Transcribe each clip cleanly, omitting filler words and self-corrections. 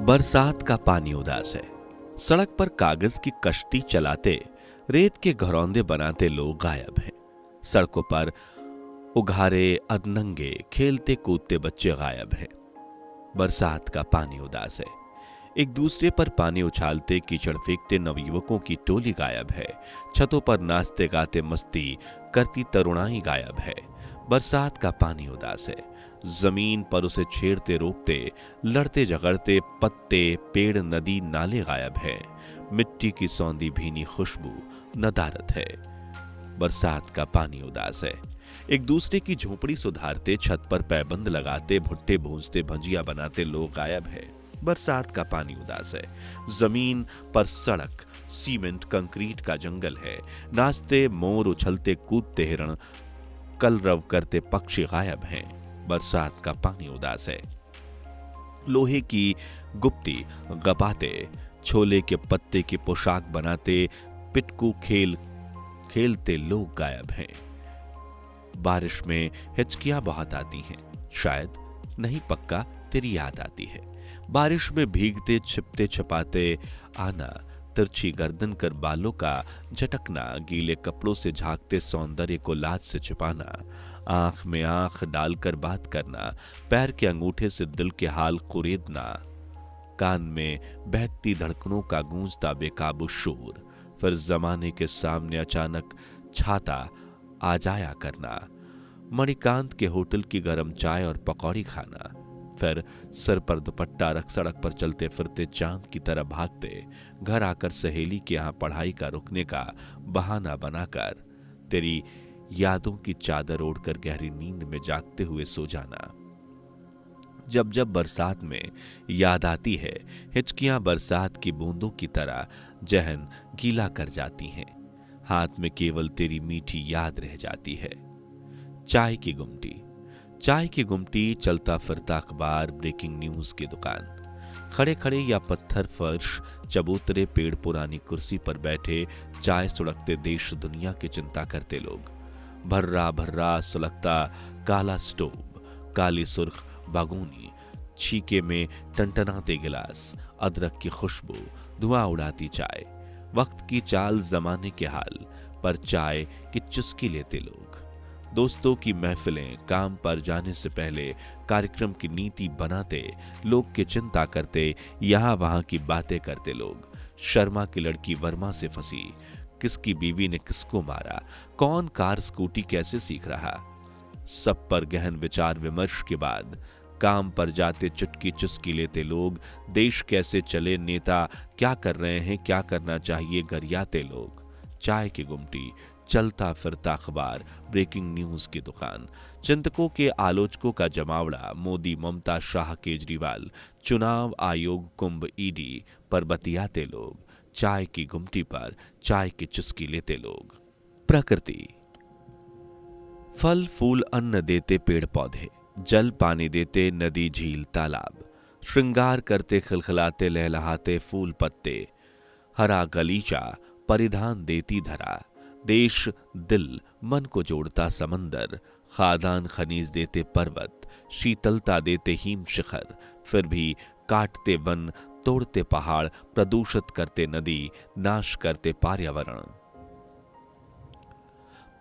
बरसात का पानी उदास है। सड़क पर कागज की कश्ती चलाते, रेत के घरौंदे बनाते लोग गायब हैं। सड़कों पर उघारे अधनंगे खेलते कूदते बच्चे गायब हैं। बरसात का पानी उदास है। एक दूसरे पर पानी उछालते कीचड़ फेंकते नवयुवकों की टोली गायब है। छतों पर नाचते गाते मस्ती करती तरुणाई गायब है। बरसात का पानी उदास है। जमीन पर उसे छेड़ते रोकते लड़ते झगड़ते पत्ते पेड़ नदी नाले गायब है। मिट्टी की सौंधी भीनी खुशबू नदारत है। बरसात का पानी उदास है। एक दूसरे की झोपड़ी सुधारते छत पर पैबंद लगाते भुट्टे भूंजते भजिया बनाते लोग गायब है। बरसात का पानी उदास है। जमीन पर सड़क सीमेंट कंक्रीट का जंगल है। नाचते मोर उछलते कूदते हिरण कलरव करते पक्षी गायब हैं। बरसात का पानी उदास है। लोहे की गुप्ती गपाते छोले के पत्ते की पोशाक बनाते पिटकू खेल खेलते लोग गायब हैं। बारिश में हिचकियां बहुत आती हैं, शायद नहीं पक्का तेरी याद आती है। बारिश में भीगते छिपते छपाते आना, तिरछी गर्दन कर बालों का झटकना, गीले कपड़ों से झांकते सौंदर्य को लाज से छिपाना, आंख में आंख डालकर बात करना, पैर के अंगूठे से दिल के हाल कुरेदना, कान में बहकती धड़कनों का गूंजता बेकाबू शोर, फिर जमाने के सामने अचानक छाता आ जाया करना, मणिकांत के होटल की गर्म चाय और पकौड़ी खाना, फिर सर पर दुपट्टा रख सड़क पर चलते फिरते चांद की तरह भागते घर आकर सहेली के यहां पढ़ाई का रुकने का बहाना बनाकर तेरी यादों की चादर ओढ़कर गहरी नींद में जागते हुए सो जाना। जब जब बरसात में याद आती है, हिचकियां बरसात की बूंदों की तरह जहन गीला कर जाती हैं। हाथ में केवल तेरी मीठी याद रह जाती है। चाय की गुमटी, चलता फिरता अखबार, ब्रेकिंग न्यूज की दुकान, खड़े खड़े या पत्थर फर्श, चबूतरे पेड़, पुरानी कुर्सी पर बैठे चाय सुड़कते देश दुनिया की चिंता करते लोग, भर्रा भर्रा सुलगता काला स्टोव, काली सुर्ख बागूनी, छीके में टनटनाते गिलास, अदरक की खुशबू, धुआं उड़ाती चाय, वक्त की चाल जमाने के हाल पर चाय की चुस्की लेते लोग, दोस्तों की महफिलें, काम पर जाने से पहले कार्यक्रम की नीति बनाते लोग की चिंता करते, यहां वहां की बातें करते लोग, शर्मा की लड़की वर्मा से फंसी, किसकी बीवी ने किसको मारा, कौन कार स्कूटी कैसे सीख रहा, सब पर गहन विचार विमर्श के बाद काम पर जाते चुटकी चुस्की लेते लोग, देश कैसे चले, नेता क्या कर रहे हैं, क्या करना चाहिए गरियाते लोग, चाय की गुमटी, चलता फिरता अखबार, ब्रेकिंग न्यूज की दुकान, चिंतकों के आलोचकों का जमावड़ा, मोदी ममता शाह केजरीवाल, चुनाव आयोग कुंभ ईडी पर बतियाते लोग, चाय की गुमटी पर चाय की चुस्की लेते लोग। प्रकृति, फल फूल अन्न देते पेड़ पौधे, जल पानी देते नदी झील तालाब, श्रृंगार करते खिलखिलाते लहलहाते फूल पत्ते, हरा गलीचा परिधान देती धरा, देश दिल मन को जोड़ता समंदर, खादान खनीज देते पर्वत, शीतलता देते हिम शिखर, फिर भी काटते वन तोड़ते पहाड़, प्रदूषित करते नदी, नाश करते पर्यावरण।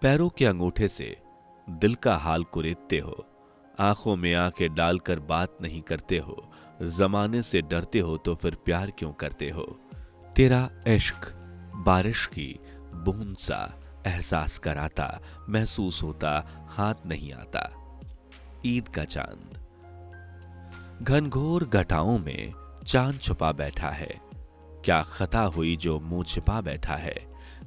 पैरों के अंगूठे से दिल का हाल कुरेदते हो, आंखों में आंखें डालकर बात नहीं करते हो, जमाने से डरते हो तो फिर प्यार क्यों करते हो। तेरा इश्क बारिश की बूंद सा एहसास कराता, महसूस होता हाथ नहीं आता। ईद का चांद, घनघोर घटाओं में चांद छुपा बैठा है, क्या खता हुई जो मुंह छिपा बैठा है,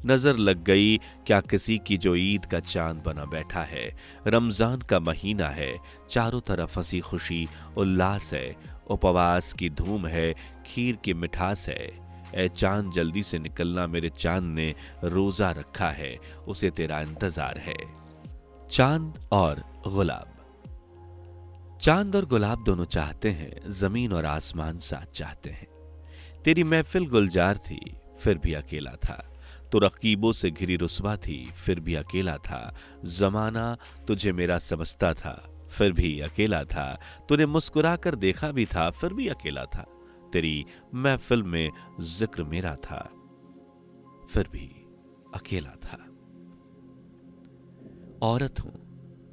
नजर लग गई क्या किसी की जो ईद का चांद बना बैठा है। रमजान का महीना है, चारों तरफ हंसी खुशी उल्लास है, उपवास की धूम है, खीर की मिठास है। ए चांद जल्दी से निकलना, मेरे चांद ने रोजा रखा है, उसे तेरा इंतजार है। चांद और गुलाब, चांद और गुलाब दोनों चाहते हैं, जमीन और आसमान साथ चाहते हैं। तेरी महफिल गुलजार थी फिर भी अकेला था, तो रकीबों से घिरी रुस्वा थी फिर भी अकेला था। जमाना तुझे मेरा समझता था फिर भी अकेला था, तूने मुस्कुरा कर देखा भी था फिर भी अकेला था। तेरी महफिल में जिक्र मेरा था, फिर भी अकेला था। औरत हूं,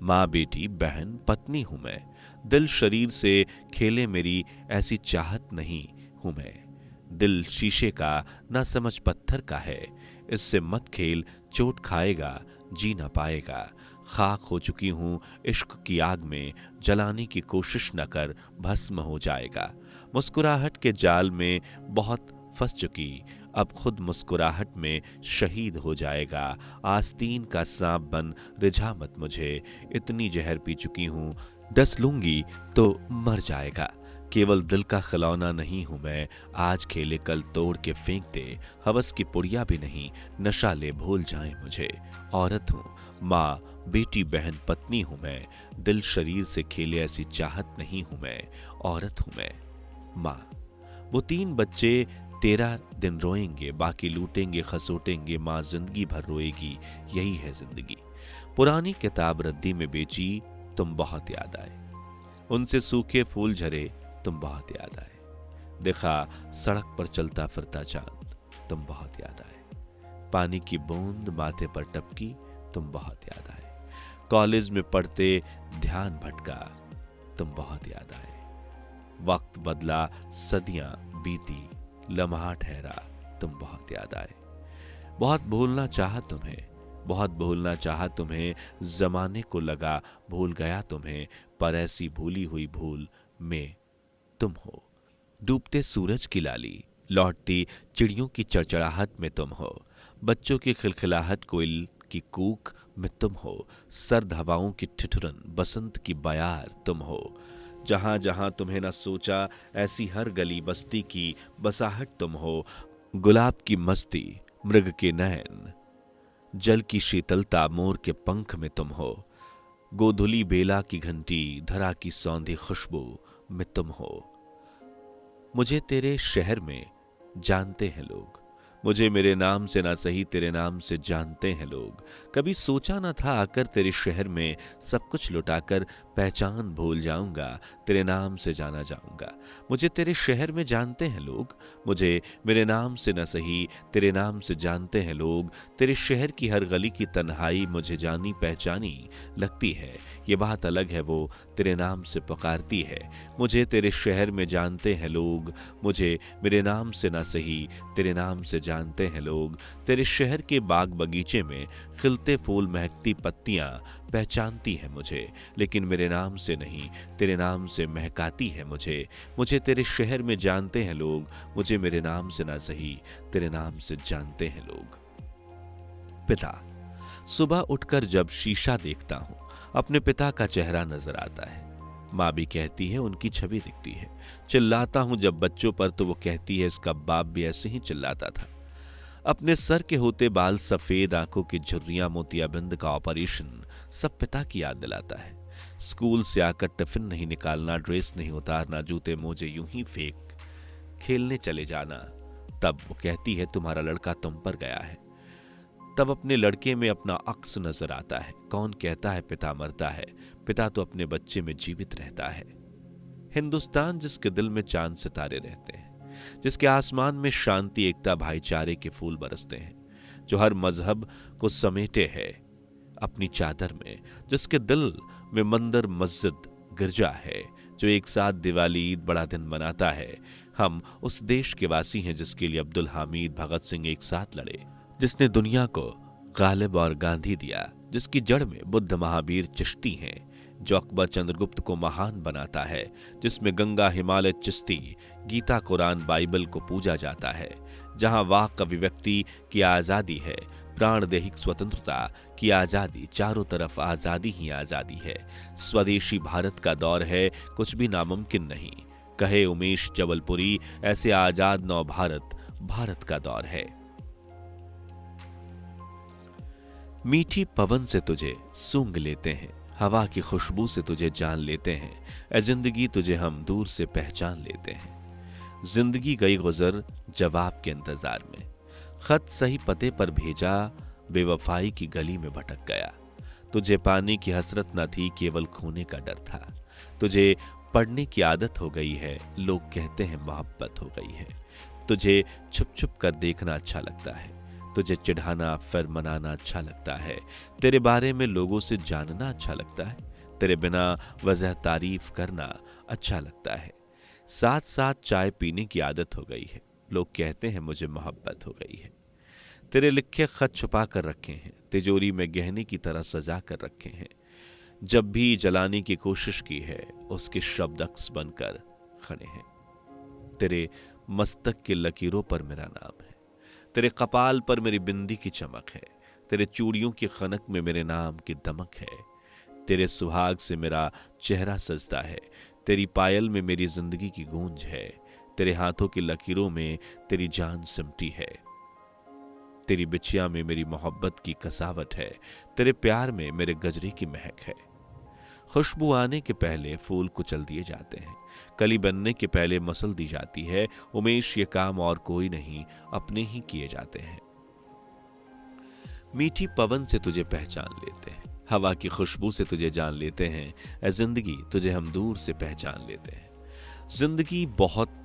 मां, बेटी, बहन, पत्नी हूं मैं। दिल शरीर से खेले मेरी ऐसी चाहत नहीं हूं मैं। दिल शीशे का ना समझ पत्थर का है, इससे मत खेल, चोट खाएगा, जी ना पाएगा। खाक हो चुकी हूं इश्क की आग में, जलाने की कोशिश न कर, भस्म हो जाएगा। मुस्कुराहट के जाल में बहुत फंस चुकी, अब खुद मुस्कुराहट में शहीद हो जाएगा। आस्तीन का सांप बन रिझा मत मुझे, इतनी जहर पी चुकी हूं, डस लूंगी तो मर जाएगा। केवल दिल का खिलौना नहीं हूं मैं, आज खेले कल तोड़ के फेंक दे। हवस की पुड़िया भी नहीं, नशा ले भूल जाए मुझे। औरत हूं, माँ, बेटी, बहन, पत्नी हूं मैं। दिल शरीर से खेले ऐसी चाहत नहीं हूं मैं। औरत हूं मैं, माँ। वो 3 बच्चे 13 दिन रोएंगे, बाकी लूटेंगे खसोटेंगे, माँ जिंदगी भर रोएगी, यही है जिंदगी। पुरानी किताब रद्दी में बेची, तुम बहुत याद आए। उनसे सूखे फूल झरे, तुम बहुत याद आए। देखा सड़क पर चलता फिरता चांद, तुम बहुत याद आए। पानी की बूंद माथे पर टपकी, तुम बहुत याद आए। कॉलेज में पढ़ते ध्यान भटका, तुम बहुत याद आए। वक्त बदला, सदियां बीती, लम्हा ठहरा, तुम बहुत याद आए। बहुत भूलना चाहा तुम्हें, बहुत भूलना चाहा तुम्हें, जमाने को लगा भूल गया तुम्हें, पर ऐसी भूली हुई भूल में तुम हो। डूबते सूरज की लाली, लौटती चिड़ियों की चड़चड़ाहट में तुम हो। बच्चों की खिलखिलाहट, कोयल की कूक में तुम हो। सर्द हवाओं की ठिठुरन, बसंत की बयार तुम हो। जहां जहां तुम्हें न सोचा, ऐसी हर गली बस्ती की बसाहट तुम हो। गुलाब की मस्ती, मृग के नयन, जल की शीतलता, मोर के पंख में तुम हो। गोधुली बेला की घंटी, धरा की सौंधी खुशबू में तुम हो। मुझे तेरे शहर में जानते हैं लोग, मुझे मेरे नाम से ना सही तेरे नाम से जानते हैं लोग। कभी सोचा ना था आकर तेरे शहर में सब कुछ लुटाकर पहचान भूल जाऊंगा, तेरे नाम से जाना जाऊंगा। मुझे तेरे शहर में जानते हैं लोग, मुझे मेरे नाम से ना सही तेरे नाम से जानते हैं लोग। तेरे शहर की हर गली की तन्हाई मुझे जानी पहचानी लगती है, ये बात अलग है वो तेरे नाम से पुकारती है। मुझे तेरे शहर में जानते हैं लोग, मुझे मेरे नाम से ना सही तेरे नाम से जानते हैं लोग। तेरे शहर के बाग बगीचे में खिलते फूल, महकती पत्तियां पहचानती है मुझे, लेकिन मेरे नाम से नहीं तेरे नाम से महकाती है मुझे। मुझे तेरे शहर में जानते हैं लोग, मुझे मेरे नाम से ना सही तेरे नाम से जानते हैं लोग। पिता, सुबह उठकर जब शीशा देखता हूं, अपने पिता का चेहरा नजर आता है। माँ भी कहती है उनकी छवि दिखती है। चिल्लाता हूं जब बच्चों पर तो वो कहती है इसका बाप भी ऐसे ही चिल्लाता था। अपने सर के होते बाल, सफेद आंखों की झुर्रियां, मोतियाबिंद का ऑपरेशन सब पिता की याद दिलाता है। स्कूल से आकर टिफिन नहीं निकालना, ड्रेस नहीं उतारना, जूते मोजे यूं ही फेंक खेलने चले जाना। तब वो कहती है तुम्हारा लड़का तुम पर गया है। तब अपने लड़के में अपना अक्स नजर आता है। कौन कहता है पिता मरता है, पिता तो अपने बच्चे में जीवित रहता है। हिंदुस्तान जिसके दिल में चांद सितारे रहते हैं, जिसके आसमान में शांति, एकता, भाईचारे के फूल बरसते हैं, जो हर मजहब को समेटे है अपनी चादर में, जिसके दिल में मंदिर, मस्जिद, गिरजा है, जो एक साथ दिवाली, ईद, बड़ा दिन मनाता है। हम उस देश के वासी हैं जिसके लिए अब्दुल हामिद, भगत सिंह एक साथ लड़े, जिसने दुनिया को गालिब और गांधी दिया, जिसकी जड़ में बुद्ध, महावीर, चिश्ती हैं, जो अकबर, चंद्रगुप्त को महान बनाता है, जिसमें गंगा, हिमालय, चिश्ती, गीता, कुरान, बाइबल को पूजा जाता है, जहां वाक अभिव्यक्ति की आजादी है, प्राण दैहिक स्वतंत्रता की आजादी, चारों तरफ आजादी ही आजादी है। स्वदेशी भारत का दौर है, कुछ भी नामुमकिन नहीं, कहे उमेश जबलपुरी, ऐसे आजाद नव भारत, भारत का दौर है। मीठी पवन से तुझे सूंघ लेते हैं, हवा की खुशबू से तुझे जान लेते हैं, ए जिंदगी तुझे हम दूर से पहचान लेते हैं। जिंदगी गई गुजर जवाब के इंतजार में, खत सही पते पर भेजा, बेवफाई की गली में भटक गया। तुझे पाने की हसरत न थी, केवल खोने का डर था। तुझे पढ़ने की आदत हो गई है, लोग कहते हैं मोहब्बत हो गई है। तुझे छुप छुप कर देखना अच्छा लगता है, तुझे चिढ़ाना फिर मनाना अच्छा लगता है, तेरे बारे में लोगों से जानना अच्छा लगता है, तेरे बिना वजह तारीफ करना अच्छा लगता है। साथ साथ चाय पीने की आदत हो गई है, लोग कहते हैं मुझे मोहब्बत हो गई है। तेरे लिखे खत छुपा कर रखे हैं, तिजोरी में गहने की तरह सजा कर रखे हैं। जब भी जलाने की कोशिश की है, उसके शब्द अक्स बनकर खड़े हैं। तेरे मस्तक के लकीरों पर मेरा नाम है, तेरे कपाल पर मेरी बिंदी की चमक है, तेरे चूड़ियों की खनक में मेरे नाम की दमक है, तेरे सुहाग से मेरा चेहरा सजता है, तेरी पायल में मेरी जिंदगी की गूंज है, तेरे हाथों की लकीरों में तेरी जान सिमटी है, तेरी बिछिया में मेरी मोहब्बत की कसावट है, तेरे प्यार में मेरे गजरे की महक है। खुशबू आने के पहले फूल कुचल दिए जाते हैं, कली बनने के पहले मसल दी जाती है। उमेश, ये काम और कोई नहीं, अपने ही किए जाते हैं। मीठी पवन से तुझे पहचान लेते हैं, हवा की खुशबू से तुझे जान लेते हैं। ऐ जिंदगी, तुझे हम दूर से पहचान लेते हैं। जिंदगी बहुत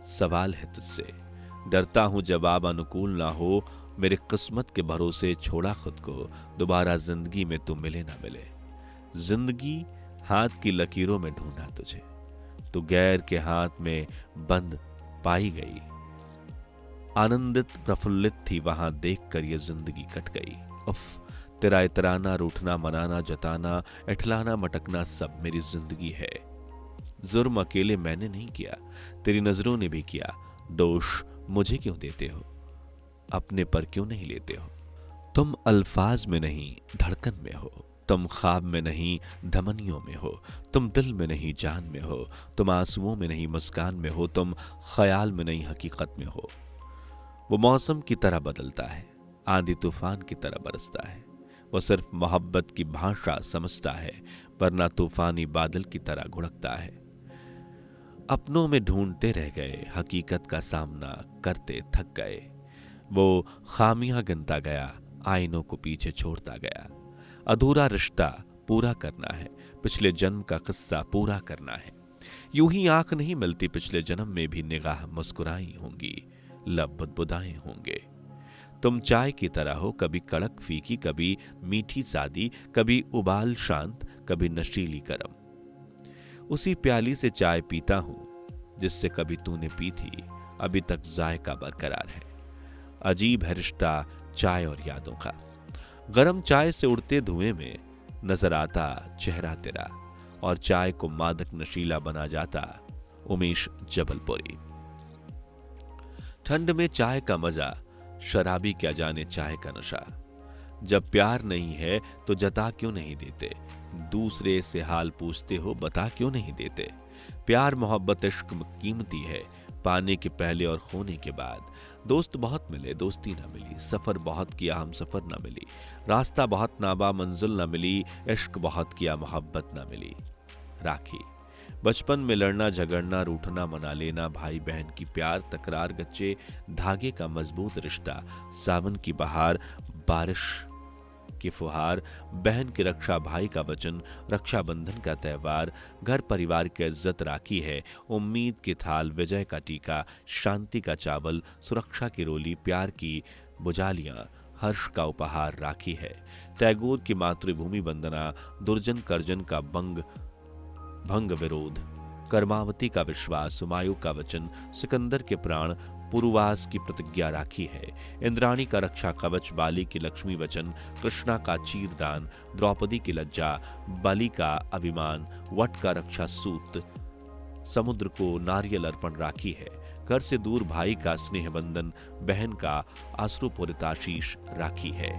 सवाल है तुझसे, डरता हूं जवाब अनुकूल ना हो। मेरे किस्मत के भरोसे छोड़ा खुद को, दोबारा जिंदगी में तू मिले ना मिले। जिंदगी हाथ की लकीरों में ढूंढा तुझे, तू गैर के हाथ में बंद पाई गई। आनंदित प्रफुल्लित थी वहां देखकर ये जिंदगी कट गई। उफ, तेरा इतराना, रूठना, मनाना, जताना, इठलाना, मटकना सब मेरी जिंदगी है। जुर्म अकेले मैंने नहीं किया, तेरी नजरों ने भी किया। दोष मुझे क्यों देते हो, अपने पर क्यों नहीं लेते हो। तुम अल्फाज में नहीं धड़कन में हो, तुम ख्वाब में नहीं धमनियों में हो, तुम दिल में नहीं जान में हो, तुम आंसुओं में नहीं मुस्कान में हो, तुम ख्याल में नहीं हकीकत में हो। वो मौसम की तरह बदलता है, आंधी तूफान की तरह बरसता है। वो सिर्फ मोहब्बत की भाषा समझता है, वरना तूफानी बादल की तरह घुड़कता है। अपनों में ढूंढते रह गए, हकीकत का सामना करते थक गए। वो खामियां गिनता गया, आईनों को पीछे छोड़ता गया। अधूरा रिश्ता पूरा करना है, पिछले जन्म का किस्सा पूरा करना है। यूं ही आंख नहीं मिलती, पिछले जन्म में भी निगाह मुस्कुराई होंगी, लब बुदबुदाए होंगे। तुम चाय की तरह हो, कभी कड़क फीकी, कभी मीठी सादी, कभी उबाल शांत, कभी नशीली गरम। उसी प्याली से चाय पीता हूं जिससे कभी तूने पी थी, अभी तक जायका बरकरार है। अजीब है रिश्ता चाय और यादों का। गरम चाय से उड़ते धुएं में नजर आता चेहरा तेरा, और चाय को मादक नशीला बना जाता उमेश जबलपुरी। ठंड में चाय का मजा, शराबी क्या जाने चाय का नशा। जब प्यार नहीं है तो जता क्यों नहीं देते, दूसरे से हाल पूछते हो बता क्यों नहीं देते। प्यार मोहब्बत इश्क कीमती है, पाने के पहले और खोने के बाद। दोस्त बहुत मिले, दोस्ती ना मिली, सफर बहुत किया, हम सफर ना मिली, रास्ता बहुत नाबा, मंजिल ना मिली, इश्क बहुत किया, मोहब्बत ना मिली। राखी, बचपन में लड़ना झगड़ना, रूठना मना लेना, भाई बहन की प्यार तकरार, गच्चे धागे का मजबूत रिश्ता, सावन की बहार, बारिश की फुहार, बहन की रक्षा, भाई का वचन, रक्षाबंधन का त्योहार, घर परिवार की इज्जत राखी है, उम्मीद की थाल, विजय का टीका, शांति का चावल, सुरक्षा की रोली, प्यार की बुझालियां, हर्ष का उपहार राखी है। टैगोर की मातृभूमि वंदना, दुर्जन कर्जन का भंग विरोध, कर्मावती का विश्वास, हुमायूं का वचन, सिकंदर के प्राण, पुरुवास की प्रतिज्ञा राखी है। इंद्राणी का रक्षा कवच, बाली की लक्ष्मी वचन, कृष्णा का चीरदान, द्रौपदी की लज्जा, बलि का अभिमान, वट का रक्षा सूत, समुद्र को नारियल अर्पण राखी है। घर से दूर भाई का स्नेह बंधन, बहन का आश्रुपूरित आशीष राखी है।